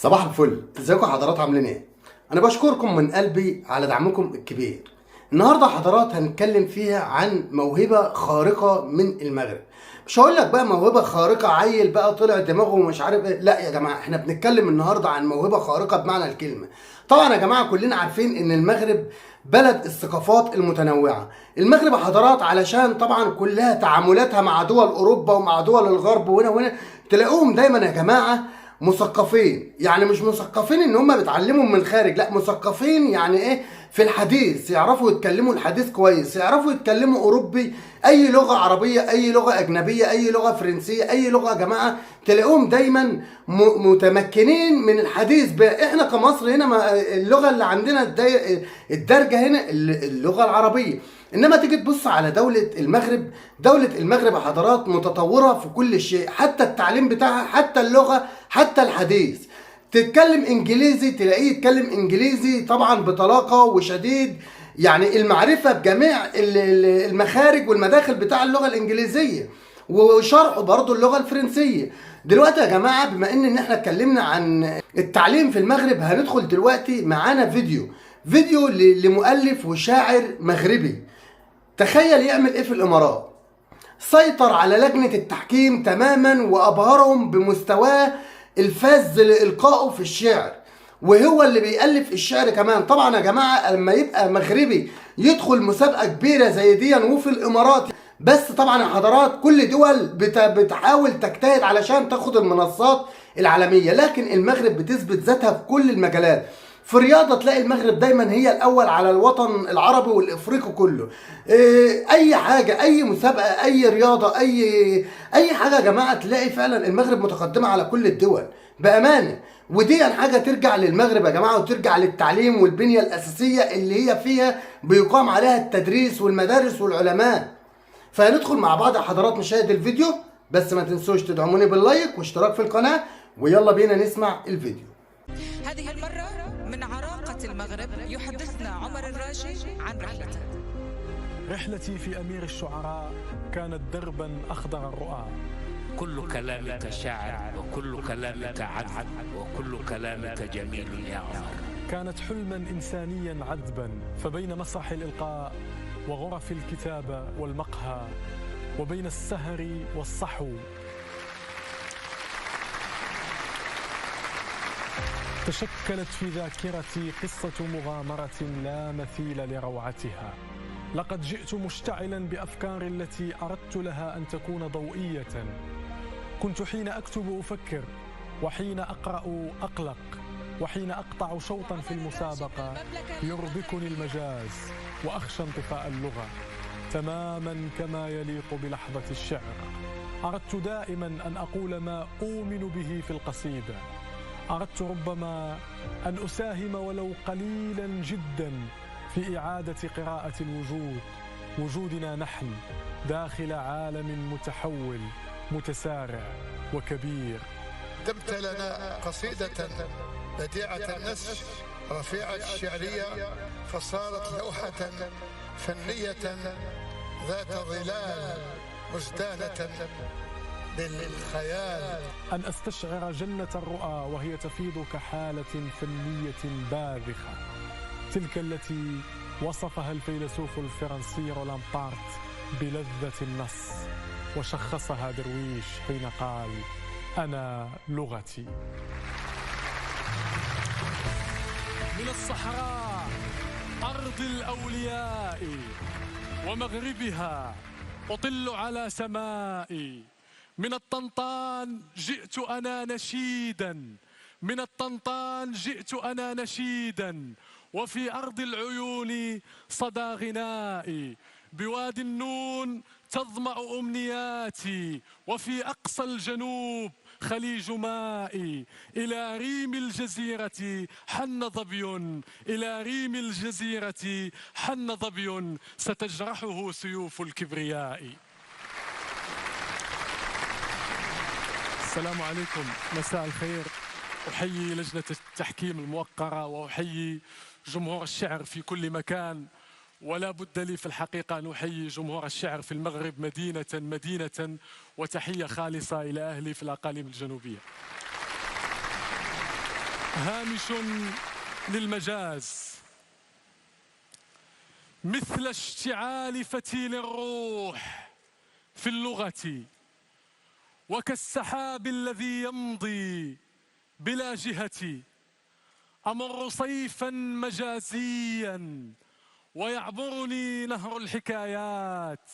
صباح الفل، ازيكم حضرات؟ عاملين ايه؟ انا بشكركم من قلبي على دعمكم الكبير. النهارده حضرات هنتكلم فيها عن موهبه خارقه من المغرب. مش هقول لك بقى موهبه خارقه عيل بقى طلع دماغه ومش عارف ايه، لا يا جماعه، احنا بنتكلم النهارده عن موهبه خارقه بمعنى الكلمه. طبعا يا جماعه كلنا عارفين ان المغرب بلد الثقافات المتنوعه. المغرب حضرات علشان طبعا كلها تعاملاتها مع دول اوروبا ومع دول الغرب وهنا وهنا، تلاقوهم دايما يا جماعه مثقفين. يعني مش مثقفين ان هم بيتعلموا من الخارج، لا، مثقفين يعني ايه؟ في الحديث، يعرفوا يتكلموا الحديث كويس، يعرفوا يتكلموا اوروبي، اي لغه عربيه، اي لغه اجنبيه، اي لغه فرنسيه، اي لغه يا جماعه تلاقوهم دايما متمكنين من الحديث. احنا كمصر هنا اللغه اللي عندنا الدارجه هنا اللغه العربيه. انما تيجي تبص على دولة المغرب، دولة المغرب يا حضرات متطورة في كل شيء، حتى التعليم بتاعها، حتى اللغة، حتى الحديث. تتكلم انجليزي تلاقيه يتكلم انجليزي طبعا بطلاقة وشديد، يعني المعرفة بجميع المخارج والمداخل بتاع اللغة الانجليزية، وشرحه برضو اللغة الفرنسية. دلوقتي يا جماعة بما ان احنا اتكلمنا عن التعليم في المغرب، هندخل دلوقتي معانا فيديو لمؤلف وشاعر مغربي. تخيل يعمل ايه في الامارات. سيطر على لجنة التحكيم تماما وابهرهم بمستواه الفذ لإلقائه في الشعر، وهو اللي بيألف الشعر كمان. طبعا يا جماعة لما يبقى مغربي يدخل مسابقة كبيرة زي دي وفي الامارات، بس طبعا يا حضرات كل دول بتحاول تجتهد علشان تاخد المنصات العالمية، لكن المغرب بتثبت ذاتها في كل المجالات. في الرياضة تلاقي المغرب دايما هي الأول على الوطن العربي والإفريقي كله. أي حاجة، أي مسابقة، أي رياضة، أي حاجة يا جماعة تلاقي فعلا المغرب متقدمة على كل الدول بأمانة. ودي حاجة ترجع للمغرب يا جماعة، وترجع للتعليم والبنية الأساسية اللي هي فيها بيقام عليها التدريس والمدارس والعلماء. فهندخل مع بعض يا حضرات نشاهد الفيديو، بس ما تنسوش تدعموني باللايك واشتراك في القناة، ويلا بينا نسمع الفيديو. هذه المرة من عراقة المغرب يحدثنا عمر الراشي عن رحلته. رحلتي في أمير الشعراء كانت دربا أخضر الرؤى. كل كلامك شاعر وكل كلامك عذب وكل كلامك جميل يا عمر. كانت حلما إنسانيا عذبا، فبين مسرح الإلقاء وغرف الكتابة والمقهى وبين السهر والصحو تشكلت في ذاكرتي قصة مغامرة لا مثيل لروعتها. لقد جئت مشتعلا بأفكار التي أردت لها أن تكون ضوئية. كنت حين أكتب أفكر، وحين أقرأ أقلق، وحين أقطع شوطا في المسابقة يربكني المجاز وأخشى انطفاء اللغة، تماما كما يليق بلحظة الشعر. أردت دائما أن أقول ما أؤمن به في القصيدة. أردت ربما أن أساهم ولو قليلا جدا في إعادة قراءة الوجود، وجودنا نحن داخل عالم متحول متسارع وكبير. كتبت لنا قصيدة بديعة النسج رفيعة الشعرية، فصارت لوحة فنية ذات ظلال مزدانة بالخيال. أن أستشعر جنة الرؤى وهي تفيض كحالة فنية باذخة، تلك التي وصفها الفيلسوف الفرنسي رولان بارت بلذة النص، وشخصها درويش حين قال: أنا لغتي. من الصحراء أرض الأولياء ومغربها أطل على سمائي، من الطنطان جئت أنا نشيدا، من الطنطان جئت أنا نشيدا، وفي أرض العيون صدى غنائي، بوادي النون تظمأ أمنياتي، وفي أقصى الجنوب خليج مائي، إلى ريم الجزيرة حن ظبي، إلى ريم الجزيرة حن ظبي ستجرحه سيوف الكبرياء. السلام عليكم، مساء الخير. أحيي لجنة التحكيم الموقرة وأحيي جمهور الشعر في كل مكان، ولا بد لي في الحقيقة أن أحيي جمهور الشعر في المغرب مدينة، وتحية خالصة إلى أهلي في الأقاليم الجنوبية. هامش للمجاز مثل اشتعال فتيل الروح في اللغة، وكالسحاب الذي يمضي بلا جهة. أمر صيفا مجازيا ويعبرني نهر الحكايات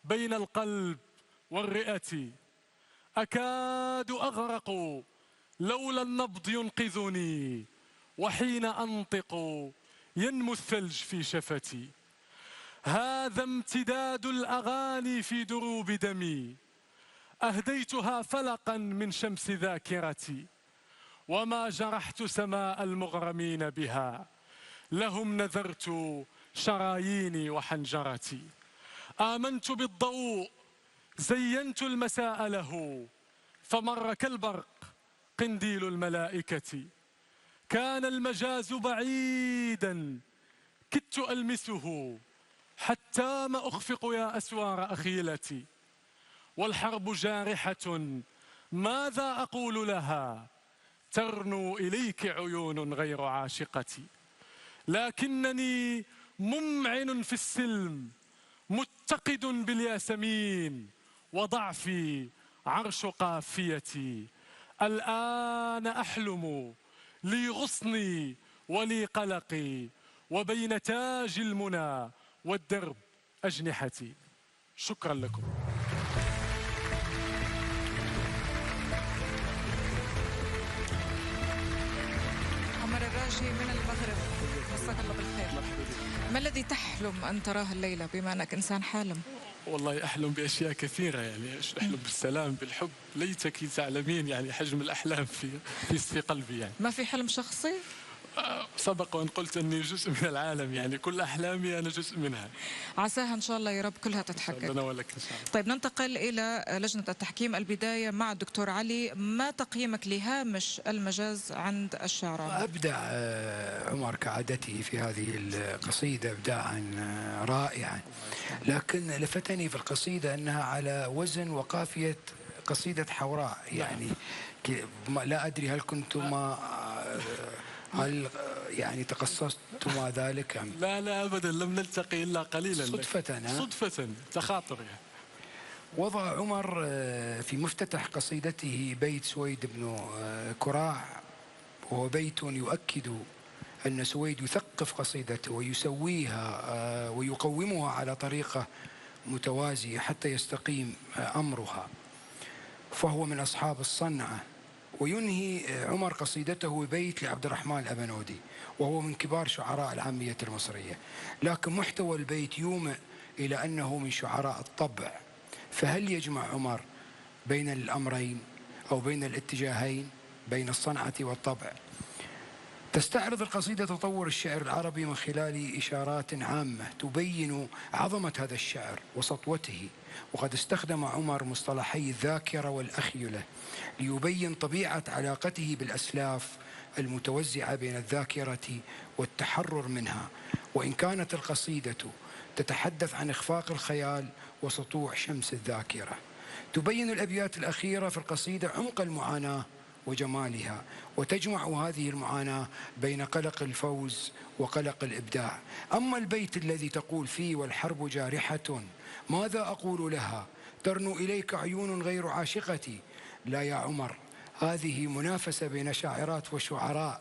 بين القلب والرئة. أكاد أغرق لولا النبض ينقذني، وحين أنطق ينمو الثلج في شفتي. هذا امتداد الأغاني في دروب دمي، أهديتها فلقا من شمس ذاكرتي. وما جرحت سماء المغرمين بها، لهم نذرت شراييني وحنجرتي. آمنت بالضوء زينت المساء له، فمر كالبرق قنديل الملائكة. كان المجاز بعيدا كدت ألمسه، حتى ما أخفق يا أسوار أخيلتي. والحرب جارحة ماذا أقول لها، ترنو إليك عيون غير عاشقتي. لكنني ممعن في السلم متقد بالياسمين، وضعفي عرش قافيتي. الآن أحلم لي غصني ولي قلقي، وبين تاج المنى والدرب أجنحتي. شكرا لكم. عمر الراشي من المغرب، مساك الله بالخير. ما الذي تحلم أن تراه الليلة بما أنك إنسان حالم؟ والله أحلم بأشياء كثيرة، يعني أحلم بالسلام بالحب. ليتك تعلمين يعني حجم الأحلام في قلبي يعني. ما في حلم شخصي؟ سبق وأن قلت أني جزء من العالم، يعني كل أحلامي أنا جزء منها. عساها إن شاء الله يا رب كلها تتحقق. أنا ولك إن شاء الله. طيب ننتقل إلى لجنة التحكيم، البداية مع الدكتور علي. ما تقييمك لهامش المجاز عند الشعراء؟ أبدع عمر كعادته في هذه القصيدة إبداعا رائعا، لكن لفتني في القصيدة أنها على وزن وقافية قصيدة حوراء. يعني لا أدري هل كنتما هل يعني تقصصتما ذلك أم؟ لا أبدا، لم نلتقي إلا قليلا. صدفة تخاطر يعني. وضع عمر في مفتتح قصيدته بيت سويد بن كراع، وهو بيت يؤكد أن سويد يثقف قصيدته ويسويها ويقومها على طريقة متوازية حتى يستقيم أمرها، فهو من أصحاب الصنعة. وينهي عمر قصيدته ببيت لعبد الرحمن الأبنودي، وهو من كبار شعراء العامية المصرية، لكن محتوى البيت يومئ إلى أنه من شعراء الطبع. فهل يجمع عمر بين الأمرين أو بين الاتجاهين، بين الصنعة والطبع؟ تستعرض القصيدة تطور الشعر العربي من خلال إشارات عامة تبين عظمة هذا الشعر وسطوته. وقد استخدم عمر مصطلحي الذاكرة والأخيلة ليبين طبيعة علاقته بالأسلاف المتوزعة بين الذاكرة والتحرر منها. وإن كانت القصيدة تتحدث عن إخفاق الخيال وسطوع شمس الذاكرة، تبين الأبيات الأخيرة في القصيدة عمق المعاناة وجمالها، وتجمع هذه المعاناة بين قلق الفوز وقلق الإبداع. أما البيت الذي تقول فيه والحرب جارحة ماذا أقول لها، ترنو إليك عيون غير عاشقتي، لا يا عمر، هذه منافسة بين شاعرات وشعراء،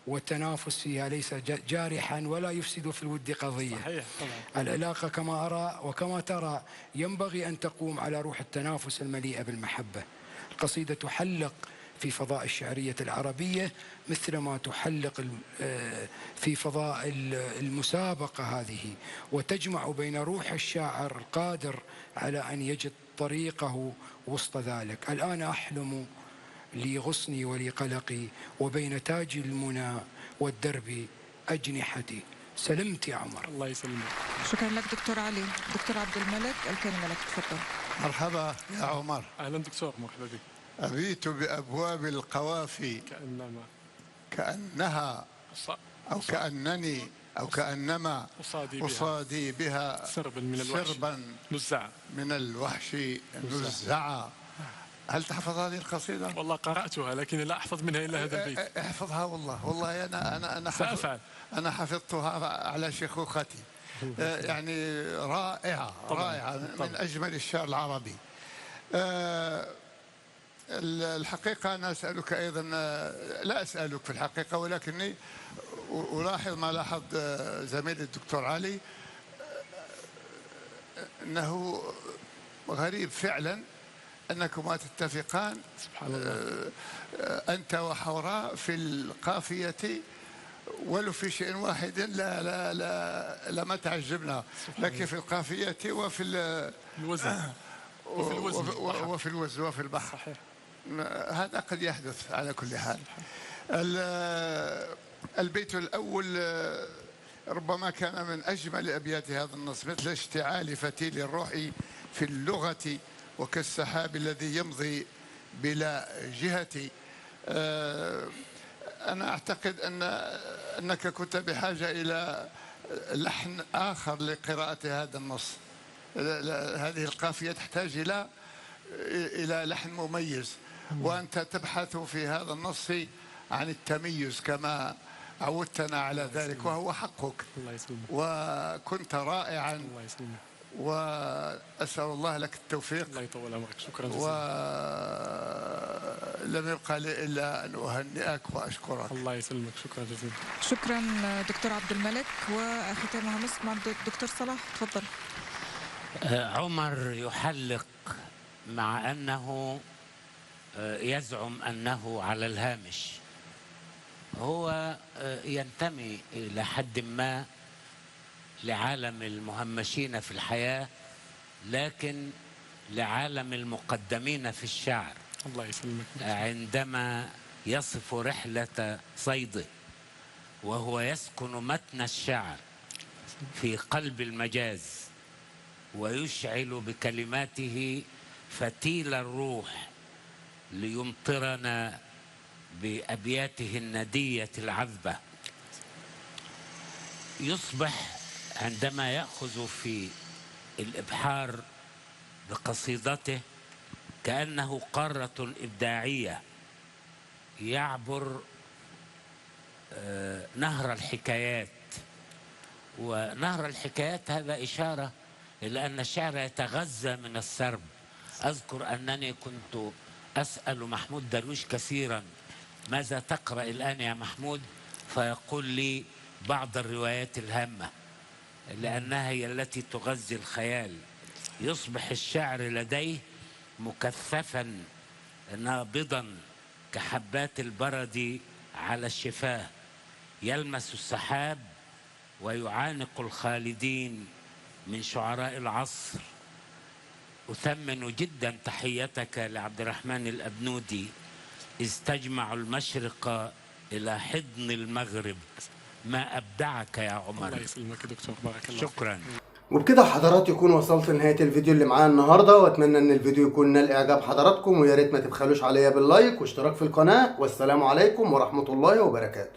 والتنافس فيها ليس جارحا ولا يفسد في الود قضية. صحيح طبعا. العلاقة كما أرى وكما ترى ينبغي أن تقوم على روح التنافس المليئة بالمحبة. القصيدة تحلق في فضاء الشعرية العربية مثلما تحلق في فضاء المسابقة هذه، وتجمع بين روح الشاعر القادر على أن يجد طريقه وسط ذلك. الآن أحلم لي غصني ولي قلقي، وبين تاج المنى والدرب أجنحتي. سلمت يا عمر. الله يسلمك. شكرا لك دكتور علي. دكتور عبد الملك الكلمة لك، تفضل. مرحبا يا عمر. أهلا دكتور، مرحبا بك. أبيت بأبواب القوافي كأنها أو كأنني أو كأنما أصادي بها سربا من الوحش نزعا. هل تحفظ هذه القصيدة؟ والله قرأتها لكن لا أحفظ منها إلا هذا البيت. احفظها والله أنا سأفعل. أنا حفظتها على شيخوختي. يعني رائعة رائعة، من أجمل الشعر العربي. الحقيقة أنا أسألك أيضا، لا أسألك في الحقيقة ولكني ألاحظ ما لاحظ زميلي الدكتور علي، أنه غريب فعلا أنكما تتفقان، سبحان الله. أنت وحوراء في القافية ولو في شيء واحد لما تعجبنا، لكن في القافية وفي الوزن وفي الوزن وفي البحر. صحيح. هذا قد يحدث على كل حال. البيت الأول ربما كان من أجمل أبيات هذا النص، مثل اشتعال فتيل الروح في اللغة وكالسحاب الذي يمضي بلا جهة. أنا أعتقد أنك كنت بحاجة إلى لحن آخر لقراءة هذا النص. هذه القافية تحتاج إلى لحن مميز، وأنت تبحث في هذا النص عن التميز كما عودتنا على ذلك، وهو حقك. الله يسلمك. وكنت رائعا. الله يسلمك. وأسأل الله لك التوفيق. الله يطول عمرك. شكرا جزيلا. ولم يبقى لي إلا أن أهنئك وأشكرك. الله يسلمك. شكرا جزيلا. شكرا دكتور عبد الملك. وختامها مسك مع الدكتور صلاح، تفضل. عمر يحلق مع أنه يزعم أنه على الهامش. هو ينتمي إلى حد ما لعالم المهمشين في الحياة، لكن لعالم المقدمين في الشعر. الله يسلمك. عندما يصف رحلة صيده وهو يسكن متن الشعر في قلب المجاز ويشعل بكلماته فتيل الروح ليمطرنا بأبياته الندية العذبة، يصبح عندما يأخذ في الإبحار بقصيدته كأنه قارة إبداعية يعبر نهر الحكايات. ونهر الحكايات هذا إشارة إلى أن الشعر يتغذى من السرب. أذكر أنني كنت أسأل محمود درويش كثيرا: ماذا تقرأ الآن يا محمود؟ فيقول لي: بعض الروايات الهامة، لأنها هي التي تغذي الخيال. يصبح الشعر لديه مكثفا نابضا كحبات البرد على الشفاه، يلمس السحاب ويعانق الخالدين من شعراء العصر. أثمن جدا تحيتك لعبد الرحمن الأبنودي: إذ تجمع المشرق إلى حضن المغرب. ما أبدعك يا عمر. الله يسلمك يا دكتور، بارك الله. شكرا. وبكده حضرات يكون وصلت لنهايه الفيديو اللي معانا النهارده، واتمنى ان الفيديو يكون نال اعجاب حضراتكم، ويا ريت ما تبخلوش عليا باللايك واشتراك في القناه. والسلام عليكم ورحمه الله وبركاته.